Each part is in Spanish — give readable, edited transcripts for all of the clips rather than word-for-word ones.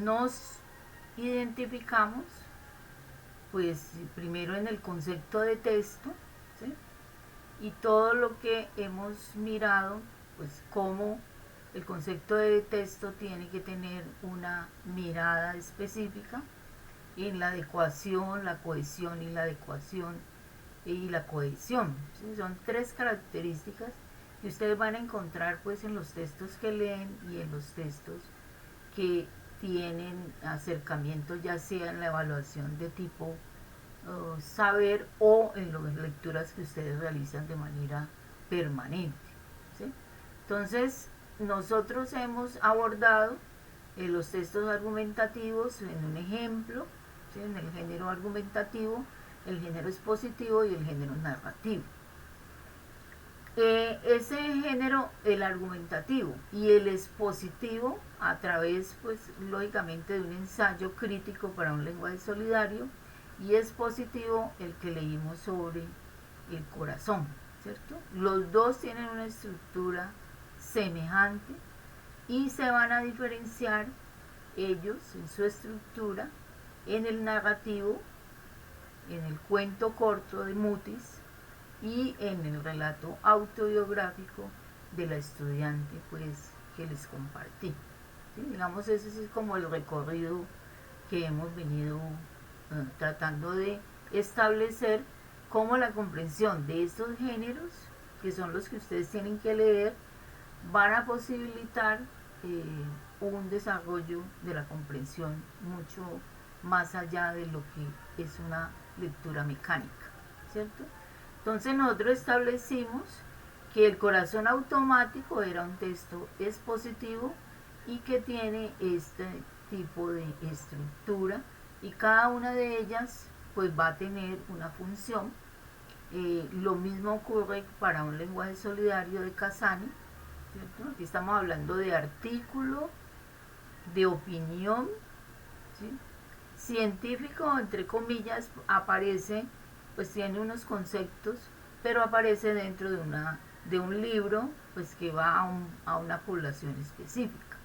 nos identificamos pues primero en el concepto de texto, ¿sí? Y todo lo que hemos mirado, pues cómo el concepto de texto tiene que tener una mirada específica en la adecuación, la cohesión y la adecuación y la cohesión, ¿sí? Son tres características que ustedes van a encontrar pues en los textos que leen y en los textos que tienen acercamiento ya sea en la evaluación de tipo saber o en las lecturas que ustedes realizan de manera permanente, ¿sí? Entonces nosotros hemos abordado los textos argumentativos en un ejemplo, ¿sí? En el género argumentativo, el género expositivo y el género narrativo. Ese género, el argumentativo y el expositivo, a través, pues, lógicamente, de un ensayo crítico para un lenguaje solidario, y expositivo, el que leímos sobre el corazón, ¿cierto? Los dos tienen una estructura semejante y se van a diferenciar ellos en su estructura en el narrativo, en el cuento corto de Mutis, y en el relato autobiográfico de la estudiante pues que les compartí, ¿sí? Digamos, ese es como el recorrido que hemos venido tratando de establecer, cómo la comprensión de estos géneros, que son los que ustedes tienen que leer, van a posibilitar un desarrollo de la comprensión mucho más allá de lo que es una lectura mecánica, ¿cierto? Entonces nosotros establecimos que el corazón automático era un texto expositivo y que tiene este tipo de estructura, y cada una de ellas pues va a tener una función. Lo mismo ocurre para un lenguaje solidario de Casani, ¿cierto? Aquí estamos hablando de artículo, de opinión, ¿sí? Científico, entre comillas, aparece, pues tiene unos conceptos, pero aparece dentro de un libro, pues que va a una población específica,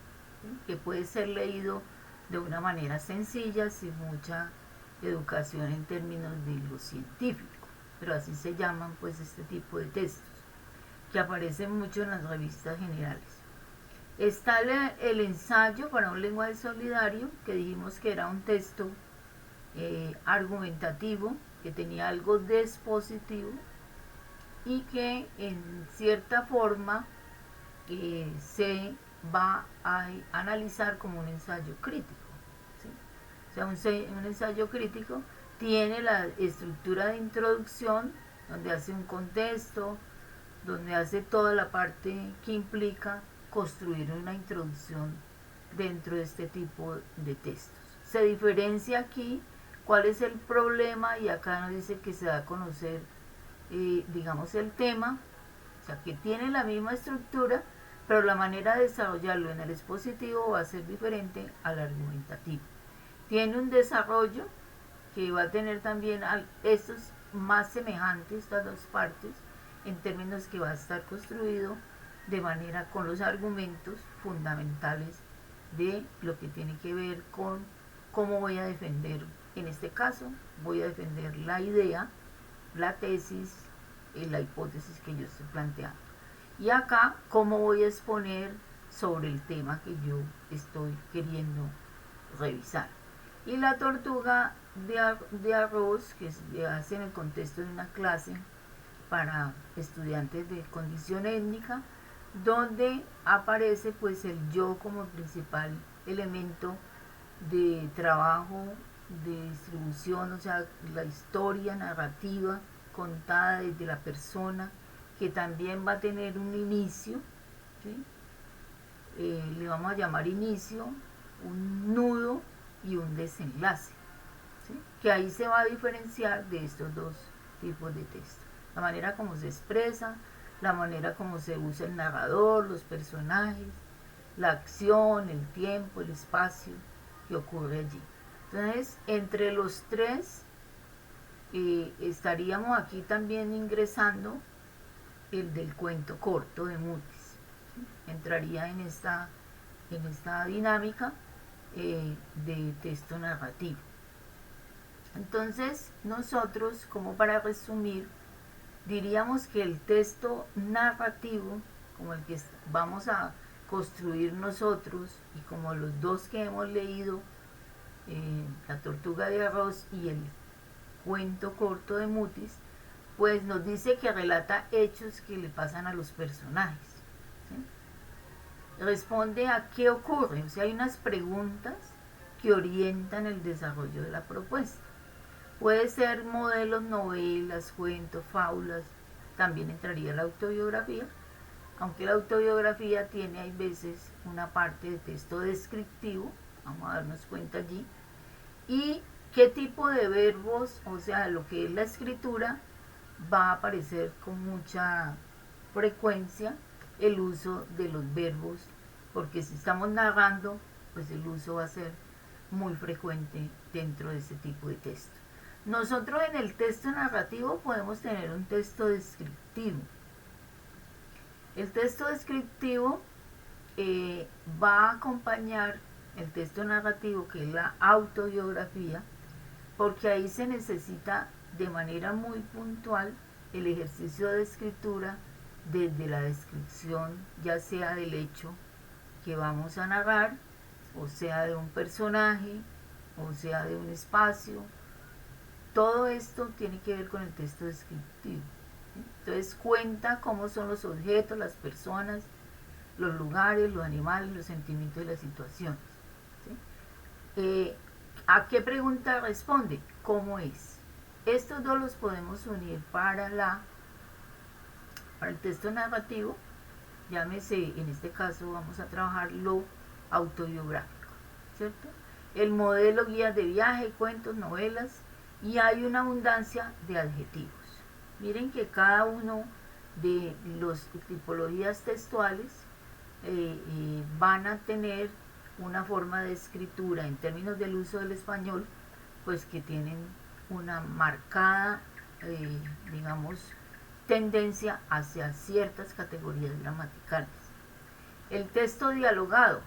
¿sí? Que puede ser leído de una manera sencilla, sin mucha educación en términos de lo científico, pero así se llaman pues este tipo de textos, que aparecen mucho en las revistas generales. Está el ensayo para un lenguaje solidario, que dijimos que era un texto argumentativo, que tenía algo de expositivo y que en cierta forma se va a analizar como un ensayo crítico, ¿sí? O sea, un ensayo crítico tiene la estructura de introducción, donde hace un contexto, donde hace toda la parte que implica construir una introducción dentro de este tipo de textos. Se diferencia aquí cuál es el problema, y acá nos dice que se da a conocer, digamos, el tema, o sea, que tiene la misma estructura, pero la manera de desarrollarlo en el expositivo va a ser diferente al argumentativo. Tiene un desarrollo que va a tener también estos más semejantes, estas dos partes, en términos que va a estar construido de manera con los argumentos fundamentales de lo que tiene que ver con cómo voy a defender, en este caso voy a defender la idea, la tesis, la hipótesis que yo estoy planteando, y acá cómo voy a exponer sobre el tema que yo estoy queriendo revisar. Y la tortuga de arroz, que se hace en el contexto de una clase para estudiantes de condición étnica, donde aparece pues el yo como principal elemento de trabajo, de distribución, o sea, la historia narrativa contada desde la persona, que también va a tener un inicio, ¿sí? Le vamos a llamar inicio, un nudo y un desenlace, ¿sí? Que ahí se va a diferenciar de estos dos tipos de texto. La manera como se expresa, la manera como se usa el narrador, los personajes, la acción, el tiempo, el espacio que ocurre allí. Entonces, entre los tres, estaríamos aquí también ingresando el del cuento corto de Mutis, ¿sí? Entraría en esta dinámica, de texto narrativo. Entonces, nosotros, como para resumir, diríamos que el texto narrativo, como el que vamos a construir nosotros, y como los dos que hemos leído, La tortuga de arroz y el cuento corto de Mutis, pues nos dice que relata hechos que le pasan a los personajes. ¿Sí? Responde a qué ocurre, o sea, hay unas preguntas que orientan el desarrollo de la propuesta. Puede ser modelos, novelas, cuentos, fábulas, también entraría la autobiografía, aunque la autobiografía tiene, hay veces, una parte de texto descriptivo, vamos a darnos cuenta allí, y qué tipo de verbos, o sea, lo que es la escritura, va a aparecer con mucha frecuencia el uso de los verbos, porque si estamos narrando, pues el uso va a ser muy frecuente dentro de ese tipo de texto. Nosotros en el texto narrativo podemos tener un texto descriptivo. El texto descriptivo va a acompañar el texto narrativo, que es la autobiografía, porque ahí se necesita de manera muy puntual el ejercicio de escritura desde la descripción, ya sea del hecho que vamos a narrar, o sea de un personaje, o sea de un espacio. Todo esto tiene que ver con el texto descriptivo. Entonces cuenta cómo son los objetos, las personas, los lugares, los animales, los sentimientos y las situaciones. ¿Sí? ¿A qué pregunta responde? ¿Cómo es? Estos dos los podemos unir para el texto narrativo. Llámese, en este caso vamos a trabajar lo autobiográfico, ¿cierto? El modelo, guías de viaje, cuentos, novelas, y hay una abundancia de adjetivos. Miren que cada uno de las tipologías textuales van a tener una forma de escritura en términos del uso del español, pues que tienen una marcada, digamos, tendencia hacia ciertas categorías gramaticales. El texto dialogado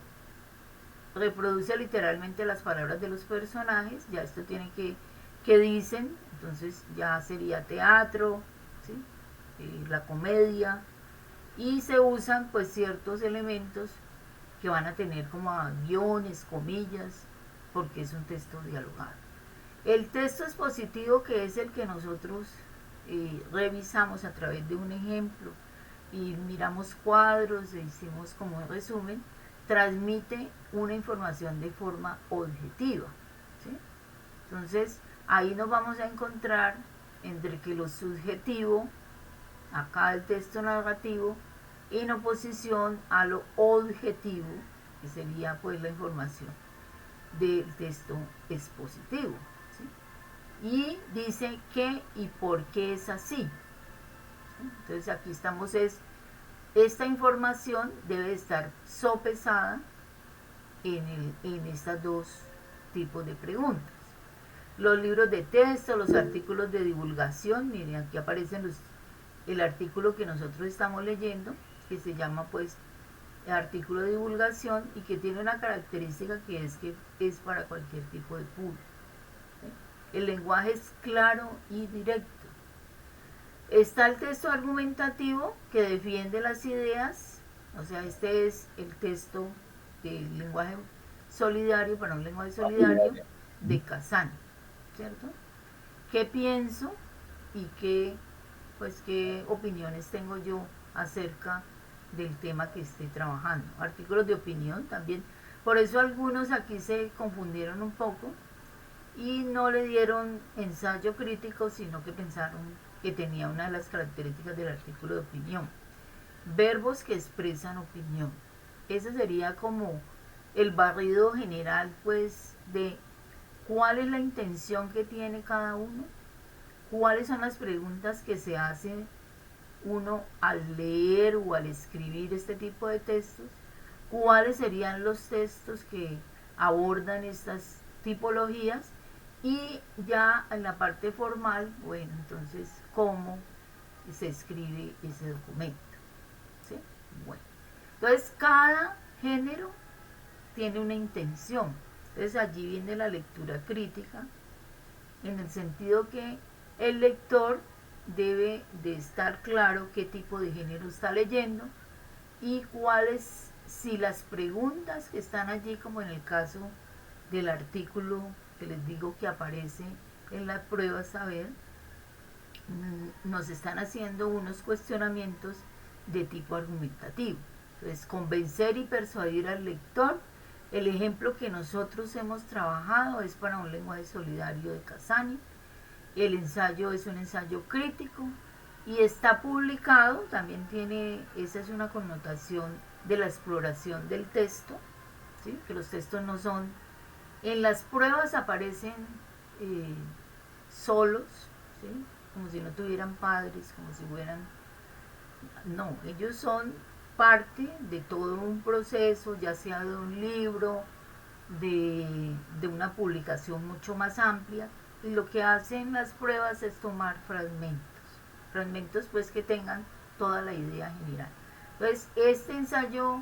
reproduce literalmente las palabras de los personajes, ya esto tiene que dicen, entonces ya sería teatro, ¿sí? La comedia, y se usan pues ciertos elementos que van a tener como guiones, comillas, porque es un texto dialogado. El texto expositivo, que es el que nosotros revisamos a través de un ejemplo y miramos cuadros e hicimos como un resumen, transmite una información de forma objetiva, ¿sí? Entonces ahí nos vamos a encontrar entre que lo subjetivo, acá el texto narrativo, en oposición a lo objetivo, que sería pues la información del texto expositivo, ¿sí? Y dice qué y por qué es así, ¿sí? Entonces aquí estamos, esta información debe estar sopesada en estos dos tipos de preguntas. Los libros de texto, los artículos de divulgación, miren, aquí aparecen el artículo que nosotros estamos leyendo, que se llama pues artículo de divulgación, y que tiene una característica que es para cualquier tipo de público. ¿Sí? El lenguaje es claro y directo. Está el texto argumentativo, que defiende las ideas, o sea, este es el texto del lenguaje solidario, para un lenguaje solidario, de Kazan, ¿cierto? ¿Qué pienso y qué opiniones tengo yo acerca del tema que esté trabajando? Artículos de opinión también. Por eso algunos aquí se confundieron un poco y no le dieron ensayo crítico, sino que pensaron que tenía una de las características del artículo de opinión. Verbos que expresan opinión. Ese sería como el barrido general, pues, de cuál es la intención que tiene cada uno, cuáles son las preguntas que se hace uno al leer o al escribir este tipo de textos, cuáles serían los textos que abordan estas tipologías, y ya en la parte formal, bueno, entonces cómo se escribe ese documento, ¿sí? Bueno, entonces cada género tiene una intención. Entonces allí viene la lectura crítica, en el sentido que el lector debe de estar claro qué tipo de género está leyendo y cuáles, si las preguntas que están allí, como en el caso del artículo que les digo que aparece en la prueba saber, nos están haciendo unos cuestionamientos de tipo argumentativo. Entonces, convencer y persuadir al lector. El ejemplo que nosotros hemos trabajado es para un lenguaje solidario de Casani. El ensayo es un ensayo crítico y está publicado, también tiene, esa es una connotación de la exploración del texto, ¿sí? Que los textos no son, en las pruebas aparecen solos, ¿sí? Como si no tuvieran padres, como si fueran, no, ellos son parte de todo un proceso, ya sea de un libro, de una publicación mucho más amplia, y lo que hacen las pruebas es tomar fragmentos pues que tengan toda la idea general. Entonces, este ensayo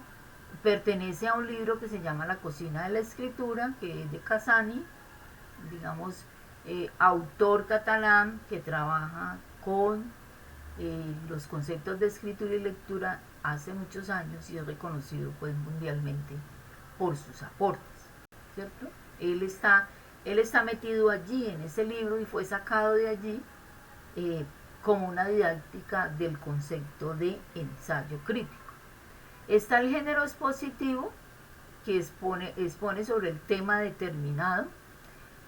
pertenece a un libro que se llama La cocina de la escritura, que es de Casani, digamos, autor catalán que trabaja con los conceptos de escritura y lectura hace muchos años y es reconocido pues mundialmente por sus aportes, ¿cierto? Él está metido allí en ese libro y fue sacado de allí como una didáctica del concepto de ensayo crítico. Está el género expositivo, que expone sobre el tema determinado,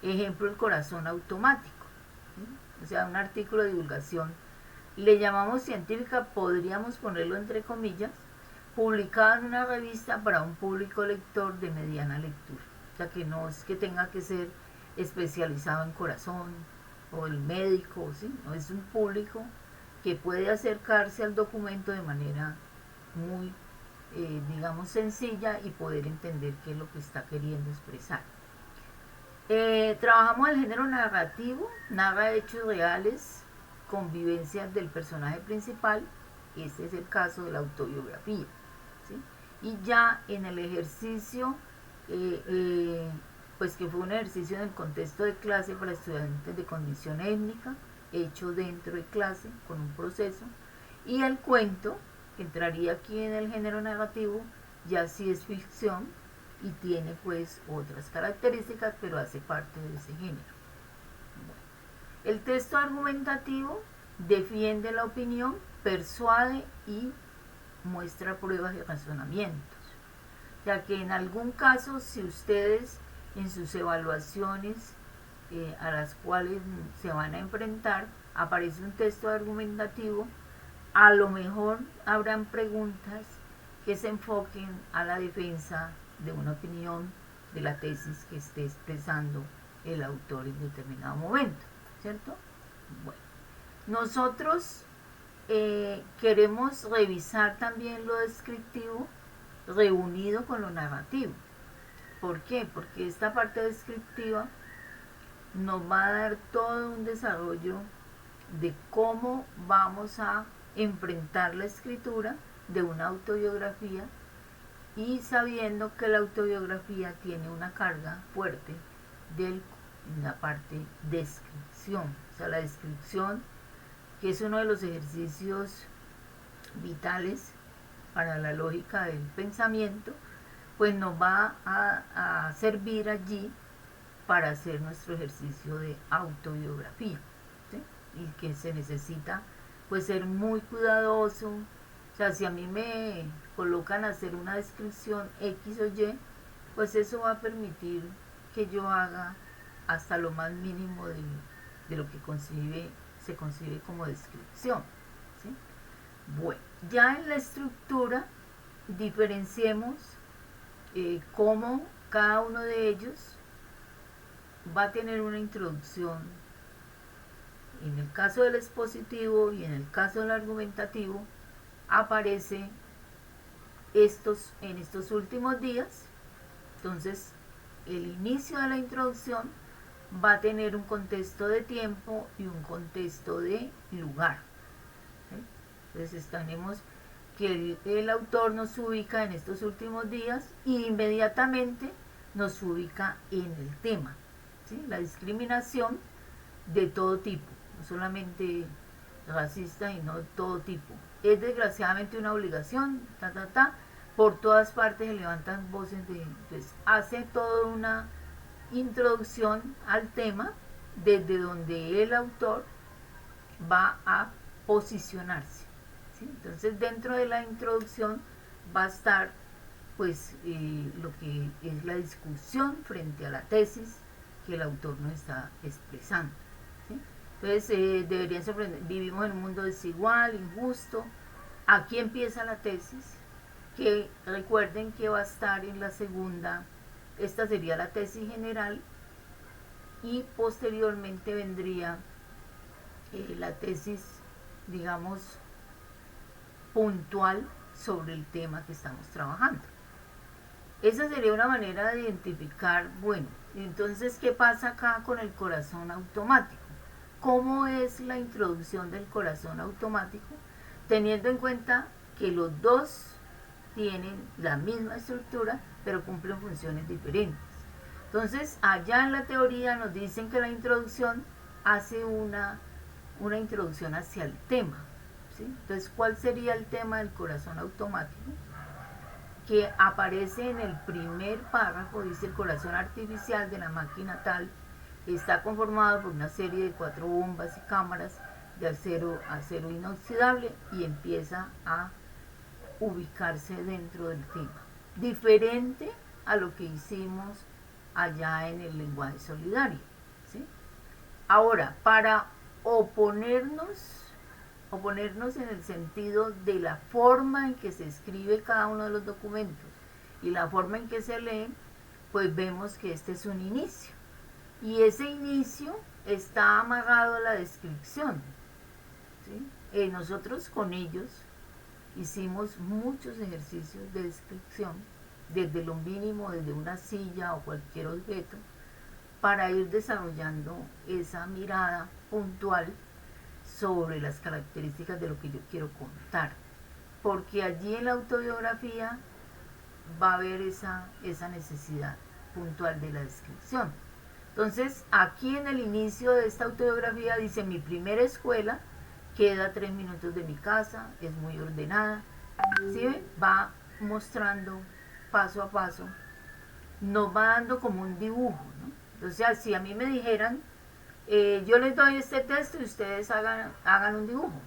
ejemplo, el corazón automático, ¿sí? O sea, un artículo de divulgación, le llamamos científica, podríamos ponerlo entre comillas, publicado en una revista para un público lector de mediana lectura. O sea, que no es que tenga que ser especializado en corazón o el médico, ¿sí? No, es un público que puede acercarse al documento de manera muy, digamos, sencilla y poder entender qué es lo que está queriendo expresar. Trabajamos el género narrativo, narra hechos reales, convivencias del personaje principal, este es el caso de la autobiografía, ¿sí? Y ya en el ejercicio, pues que fue un ejercicio en el contexto de clase para estudiantes de condición étnica, hecho dentro de clase con un proceso, y el cuento, que entraría aquí en el género narrativo, ya sí es ficción y tiene pues otras características, pero hace parte de ese género. Bueno, el texto argumentativo defiende la opinión, persuade y muestra pruebas y razonamientos. O sea que en algún caso, si ustedes en sus evaluaciones a las cuales se van a enfrentar, aparece un texto argumentativo, a lo mejor habrán preguntas que se enfoquen a la defensa de una opinión de la tesis que esté expresando el autor en determinado momento, ¿cierto? Bueno, nosotros queremos revisar también lo descriptivo reunido con lo narrativo. ¿Por qué? Porque esta parte descriptiva nos va a dar todo un desarrollo de cómo vamos a enfrentar la escritura de una autobiografía y sabiendo que la autobiografía tiene una carga fuerte de la parte descripción, o sea, la descripción, que es uno de los ejercicios vitales para la lógica del pensamiento, pues nos va a servir allí para hacer nuestro ejercicio de autobiografía, ¿sí? Y que se necesita pues ser muy cuidadoso. O sea, si a mí me colocan a hacer una descripción X o Y, pues eso va a permitir que yo haga hasta lo más mínimo de lo que se concibe como descripción, ¿sí? Bueno, ya en la estructura diferenciemos cómo cada uno de ellos va a tener una introducción. En el caso del expositivo y en el caso del argumentativo aparece en estos últimos días. Entonces, el inicio de la introducción va a tener un contexto de tiempo y un contexto de lugar, ¿sí? Entonces, tenemos que el autor nos ubica en estos últimos días y inmediatamente nos ubica en el tema, ¿sí? La discriminación de todo tipo, no solamente racista, sino de todo tipo. Es desgraciadamente una obligación, por todas partes se levantan voces de, pues hace toda una introducción al tema desde donde el autor va a posicionarse, ¿sí? Entonces dentro de la introducción va a estar pues lo que es la discusión frente a la tesis que el autor nos está expresando, ¿sí? Entonces deberían sorprender, vivimos en un mundo desigual, injusto. Aquí empieza la tesis, que recuerden que va a estar en la segunda, esta sería la tesis general, y posteriormente vendría la tesis, digamos, puntual sobre el tema que estamos trabajando. Esa sería una manera de identificar, bueno, entonces, ¿qué pasa acá con el corazón automático? ¿Cómo es la introducción del corazón automático? Teniendo en cuenta que los dos tienen la misma estructura, pero cumplen funciones diferentes. Entonces, allá en la teoría nos dicen que la introducción hace una introducción hacia el tema, ¿sí? Entonces, ¿cuál sería el tema del corazón automático? Que aparece en el primer párrafo, dice: el corazón artificial de la máquina tal está conformado por una serie de 4 bombas y cámaras de acero inoxidable, y empieza a ubicarse dentro del tema, diferente a lo que hicimos allá en el lenguaje solidario, ¿sí? Ahora, para oponernos en el sentido de la forma en que se escribe cada uno de los documentos y la forma en que se lee, pues vemos que este es un inicio. Y ese inicio está amarrado a la descripción, ¿sí? Nosotros con ellos hicimos muchos ejercicios de descripción, desde lo mínimo, desde una silla o cualquier objeto, para ir desarrollando esa mirada puntual sobre las características de lo que yo quiero contar, porque allí en la autobiografía va a haber esa necesidad puntual de la descripción. Entonces, aquí en el inicio de esta autobiografía dice: mi primera escuela queda a 3 minutos de mi casa, es muy ordenada, ¿sí ven? Va mostrando paso a paso, nos va dando como un dibujo, ¿no? Entonces, si a mí me dijeran, yo les doy este texto y ustedes hagan un dibujo,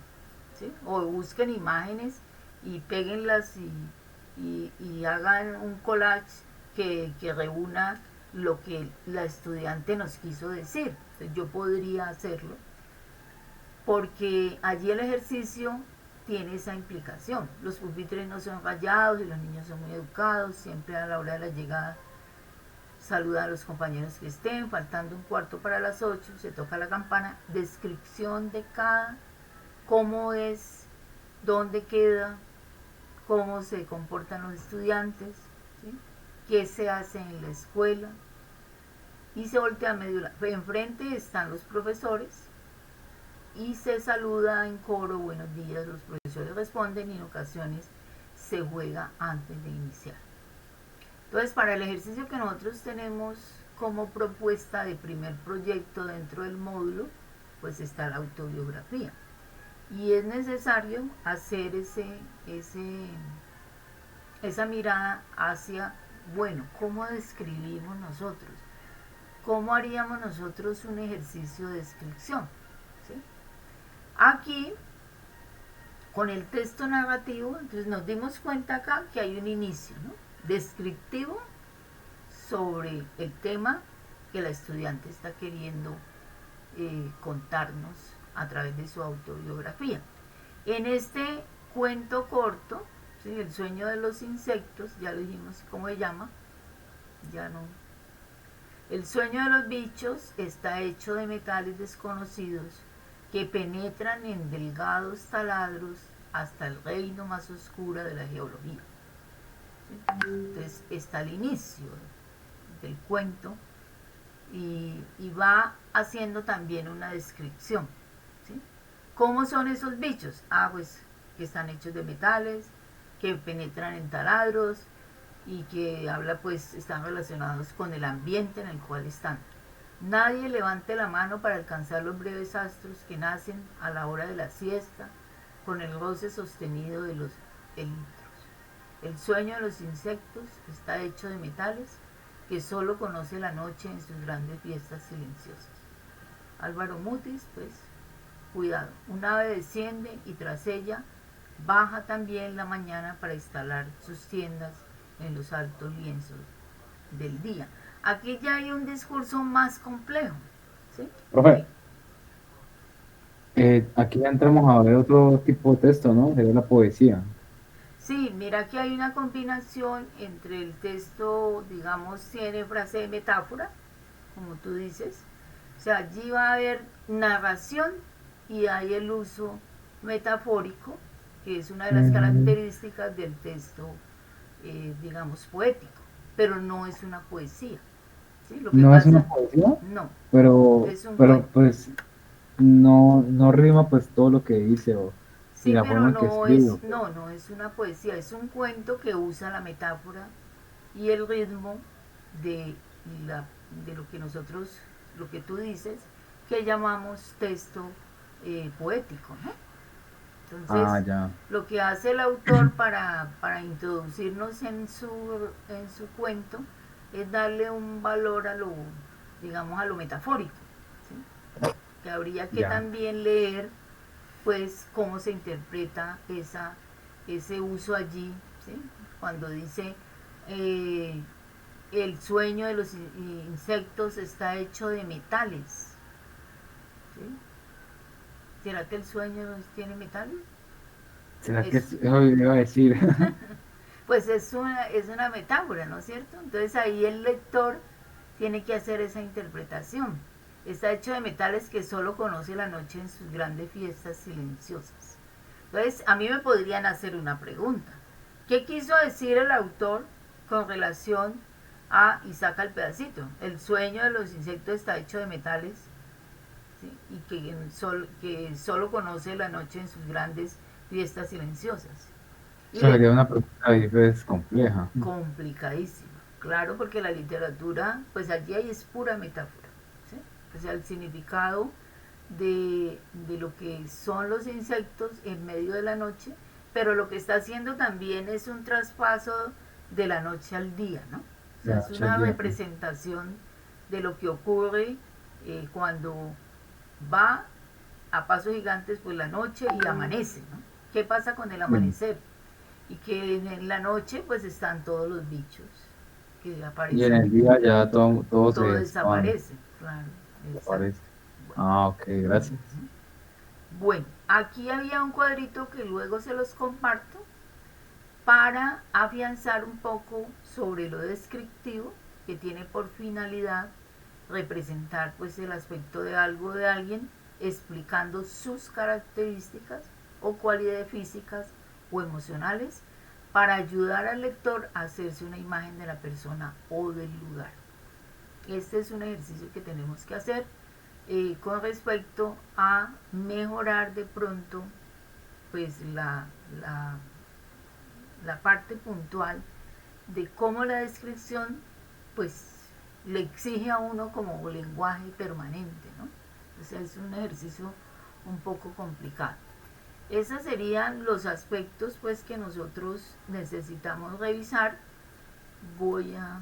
¿sí? O busquen imágenes y péguenlas y hagan un collage que reúna lo que la estudiante nos quiso decir. Entonces, yo podría hacerlo, porque allí el ejercicio tiene esa implicación. Los pupitres no son rayados y los niños son muy educados, siempre a la hora de la llegada saluda a los compañeros que estén, faltando un cuarto para las 8, se toca la campana, descripción de cada, cómo es, dónde queda, cómo se comportan los estudiantes, ¿sí? Qué se hace en la escuela, y se voltea a medio, enfrente están los profesores y se saluda en coro: buenos días. Los profesores responden y en ocasiones se juega antes de iniciar. Entonces, para el ejercicio que nosotros tenemos como propuesta de primer proyecto dentro del módulo, pues está la autobiografía. Y es necesario hacer esa mirada hacia, bueno, ¿cómo describimos nosotros? ¿Cómo haríamos nosotros un ejercicio de descripción? ¿Sí? Aquí, con el texto narrativo, entonces nos dimos cuenta acá que hay un inicio, ¿no?, descriptivo sobre el tema que la estudiante está queriendo contarnos a través de su autobiografía. En este cuento corto, ¿sí?, El sueño de los insectos, ya lo dijimos cómo se llama, ya no. El sueño de los bichos está hecho de metales desconocidos que penetran en delgados taladros hasta el reino más oscuro de la geología. Entonces está el inicio del cuento y va haciendo también una descripción, ¿sí? ¿Cómo son esos bichos? Pues que están hechos de metales, que penetran en taladros, y que habla, pues están relacionados con el ambiente en el cual están. Nadie levante la mano para alcanzar los breves astros que nacen a la hora de la siesta con el goce sostenido de los elitros. El sueño de los insectos está hecho de metales que solo conoce la noche en sus grandes fiestas silenciosas. Álvaro Mutis, pues, cuidado, un ave desciende y tras ella baja también la mañana para instalar sus tiendas en los altos lienzos del día. Aquí ya hay un discurso más complejo, ¿sí? Profe, aquí ya entramos a ver otro tipo de texto, ¿no? Sería la poesía. Sí, mira que hay una combinación entre el texto, digamos, tiene frase de metáfora, como tú dices. O sea, allí va a haber narración y hay el uso metafórico, que es una de las Mm, características del texto, digamos, poético, pero no es una poesía. ¿Sí? Lo que no es una pasa, poesía, no, pero, es un pero cuento. pues no rima pues todo lo que dice y Sí, la pero forma en que no escribe. es, ¿Ok? no es una poesía, es un cuento que usa la metáfora y el ritmo de, la, de lo que nosotros, lo que tú dices, que llamamos texto poético, ¿no? Ah, Entonces, ya. lo que hace el autor para introducirnos en su cuento es darle un valor a lo, digamos, a lo metafórico, ¿sí? Que habría que Ya. también leer, pues, cómo se interpreta ese uso allí, ¿sí? Cuando dice, eh, el sueño de los insectos está hecho de metales, ¿sí? ¿Será que el sueño tiene metales? ¿Será que Es, eso iba a decir? pues es una metáfora, ¿no es cierto? Entonces ahí el lector tiene que hacer esa interpretación. Está hecho de metales que solo conoce la noche en sus grandes fiestas silenciosas. Entonces a mí me podrían hacer una pregunta. ¿Qué quiso decir el autor con relación a, y saca el pedacito, el sueño de los insectos está hecho de metales, ¿sí? Y que solo conoce la noche en sus grandes fiestas silenciosas? Y Eso le sería una pregunta ahí, pues, compleja. complicadísimo. Claro, porque la literatura, pues allí hay es pura metáfora. ¿Sí? O sea, el significado de lo que son los insectos en medio de la noche, pero lo que está haciendo también es un traspaso de la noche al día, ¿no? O De sea, la es noche al una día. representación de lo que ocurre cuando va a pasos gigantes pues la noche y amanece, ¿no? ¿Qué pasa con el Sí. amanecer? Y que en la noche pues están todos los bichos que Y en aparecen, el día ya todo se todo desvanece, desaparece, claro, exacto. desaparece. Bueno, Ah, ok, gracias. bueno, aquí había un cuadrito que luego se los comparto para afianzar un poco sobre lo descriptivo, que tiene por finalidad representar pues el aspecto de algo de alguien, explicando sus características o cualidades físicas o emocionales para ayudar al lector a hacerse una imagen de la persona o del lugar. Este es un ejercicio que tenemos que hacer con respecto a mejorar de pronto pues la parte puntual de cómo la descripción pues le exige a uno como lenguaje permanente, ¿no? O sea, es un ejercicio un poco complicado. Esos serían los aspectos pues que nosotros necesitamos revisar. Voy a